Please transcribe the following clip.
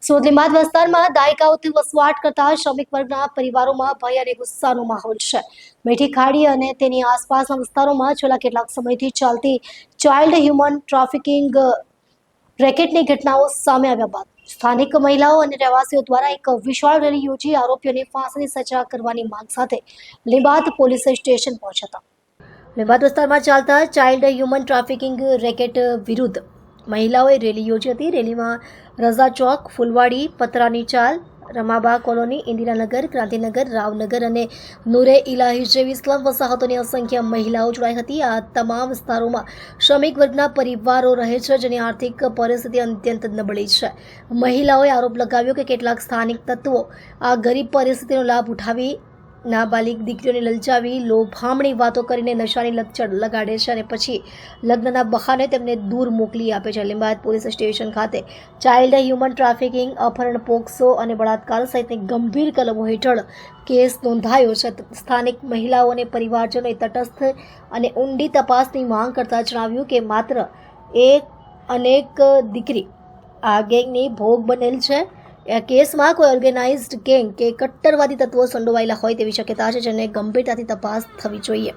સોદલીમાદ વિસ્તારમાં દાયકાઓથી વસવાટ કરતા શ્રમિક વર્ગના પરિવારોમાં ભય અને ગુસ્સાનો માહોલ છે. મીઠી ખાડી અને તેની આસપાસના વિસ્તારોમાં છેલ્લા કેટલાક સમયથી ચાલતી ચાઇલ્ડ હ્યુમન ટ્રાફિકિંગ રેકેટની ઘટનાઓ સામે આવ્યા બાદ સ્થાનિક મહિલાઓ અને રહેવાસીઓ દ્વારા એક વિશાળ રેલી યોજી આરોપીઓને ફાંસીની સજા કરવાની માંગ સાથે લીંબાદ પોલીસ સ્ટેશન પહોંચ્યા હતા. લીંબાદ વિસ્તારમાં ચાલતા ચાઇલ્ડ હ્યુમન ટ્રાફિકિંગ રેકેટ વિરુદ્ધ મહિલાઓએ રેલી યોજી હતી. રેલીમાં રઝા ચોક, ફૂલવાડી, પતરાની ચાલ, રમાબા કોલોની, ઇન્દિરાનગર, ક્રાંતિનગર, રાવનગર અને નૂરે ઇલાહી જેવી સ્લમ વસાહતોની અસંખ્ય મહિલાઓ જોડાઈ હતી. આ તમામ વિસ્તારોમાં શ્રમિક વર્ગના પરિવારો રહે છે, જેની આર્થિક પરિસ્થિતિ અત્યંત નબળી છે. મહિલાઓએ આરોપ લગાવ્યો કે કેટલાક સ્થાનિક તત્વો આ ગરીબ પરિસ્થિતિનો લાભ ઉઠાવી નાબાલિગ દીકરીઓને લલચાવી લોભામણી વાતો કરીને નશાની લત લગાડે છે અને પછી લગ્નના બહાને તેમને દૂર મોકલી આપે છે. લીંબાયત પોલીસ સ્ટેશન ખાતે ચાઇલ્ડ હ્યુમન ટ્રાફિકિંગ, અપહરણ, પોક્સો અને બળાત્કાર સહિતની ગંભીર કલમો હેઠળ કેસ નોંધાયો છે. સ્થાનિક મહિલાઓ અને પરિવારજનોએ તટસ્થ અને ઊંડી તપાસની માંગ કરતા જણાવ્યું કે માત્ર અનેક દીકરી આ ગેંગની ભોગ બનેલ છે. આ કેસમાં કોઈ ઓર્ગેનાઇઝડ ગેંગ કે કટ્ટરવાદી તત્વો સંડોવાયેલા હોય તેવી શક્યતા છે, જેને ગંભીરતાથી તપાસ થવી જોઈએ.